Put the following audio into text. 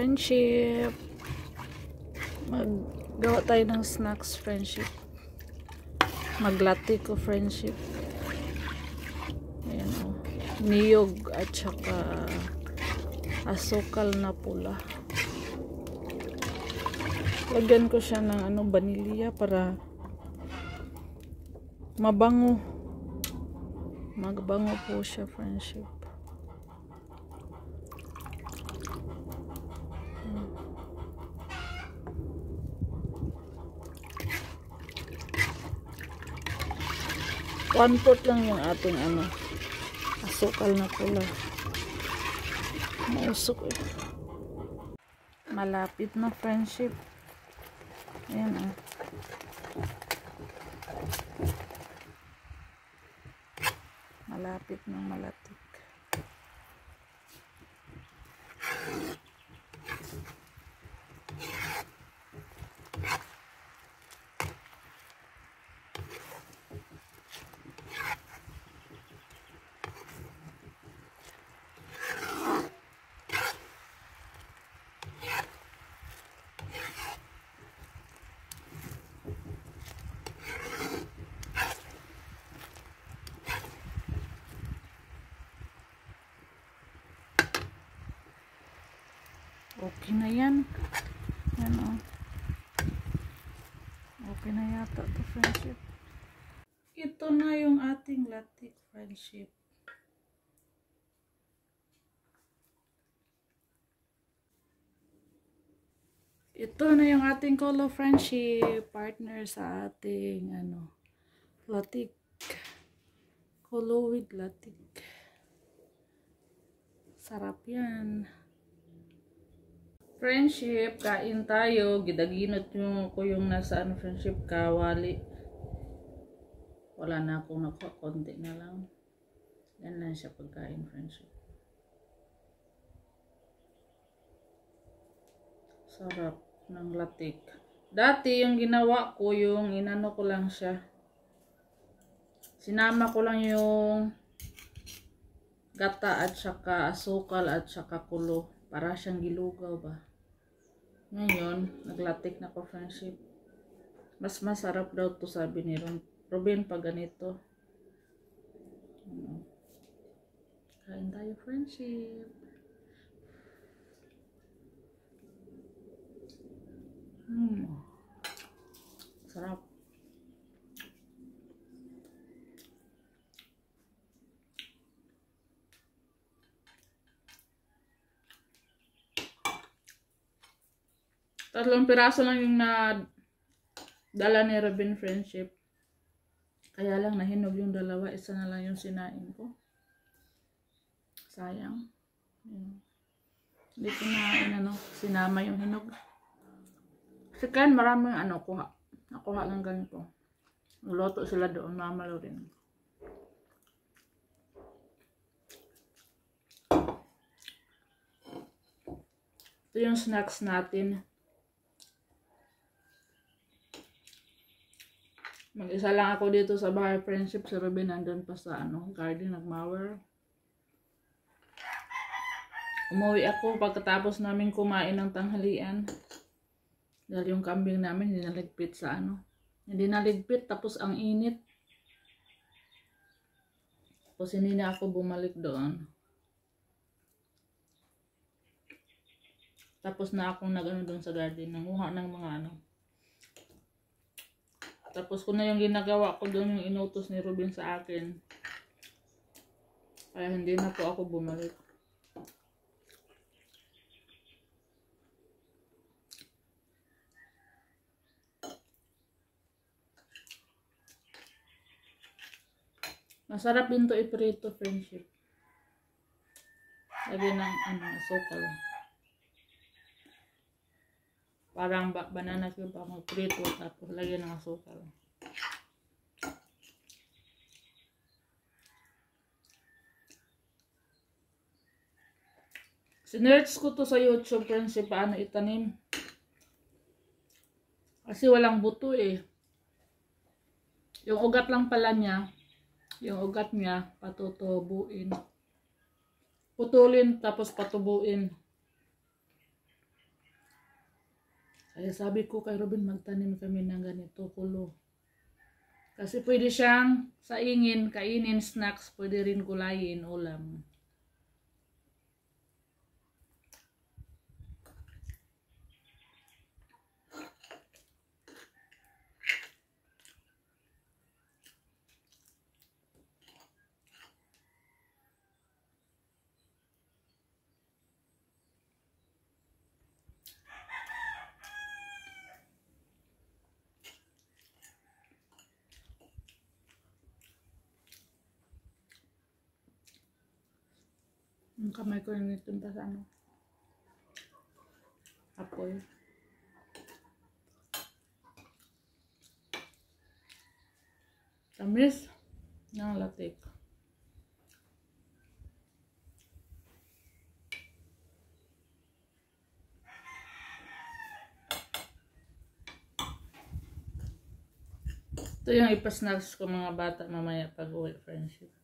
friendship. Maggawa tayo ng snacks, friendship. Maglati ko, friendship. Ayan o. Niyog at saka asukal na pula. Lagyan ko siya ng vanilya para mabango. Magbango po siya, friendship. One-fourth lang yung ating asukal na pula. Mausok eh. Malapit na, friendship. Ayan o. Malapit na malatik. Okay na yan. Yan o. Okay na yata to, friendship. Ito na yung ating latik, friendship. Ito na yung ating kolo, friendship. Partner sa ating latik. Kolo with latik. Sarap yan. Friendship, kain tayo. Gidaginot ko yung nasa friendship, kawali. Wala na akong nakuha, konti na lang. Yan lang siya pagkain, friendship. Sarap ng latik. Dati yung ginawa ko, yung inano ko lang siya. Sinama ko lang yung gata at saka asukal at saka kulo. Para siyang gilugaw ba. Ngayon, naglatik na ko, friendship. Mas masarap daw to, sabi ni Robin pag ganito. Kain tayo, friendship. Sarap. Tatlong piraso lang yung dala ni Robin, friendship. Kaya lang nahinog yung dalawa. Isa na lang yung sinain ko. Sayang. Hindi ko na sinama yung hinog. Kasi kan maraming kuha. Nakuha lang ganito. Luto sila doon. Mamalo rin. Ito yung snacks natin. Mag-isa lang ako dito sa bahay, friendship. Si Robin nandun pa sa garden, nagmower. Umuwi ako pagkatapos namin kumain ng tanghalian. Dahil yung kambing namin hindi naligpit sa Hindi naligpit, tapos ang init. Tapos hindi na ako bumalik doon. Tapos na akong doon sa garden. Nanguha ng mga Tapos ko na yung ginagawa ko doon, yung inutos ni Robin sa akin. Kaya hindi na po ako bumalik. Masarap din to iprito, friendship. Lagyan ng asukal. Parang banana cube pa magprito, tapos lagyan ng asukal. Sinerch ko to sa YouTube, friendship, paano itanim. Kasi walang buto eh. Yung ugat lang pala niya. Yung ugat niya, patutubuin. Putulin, tapos patubuin. Kaya sabi ko kay Robin, magtanim kami ng ganito, kulo. Kasi pwede siyang saingin, kainin, snacks, pwede rin gulayin, ulam. Ang kamay ko yung itunta sa ano. Apoy. Tamis ng latik. Ito yung ipasnacks ko mga bata mamaya pag uwi friendship.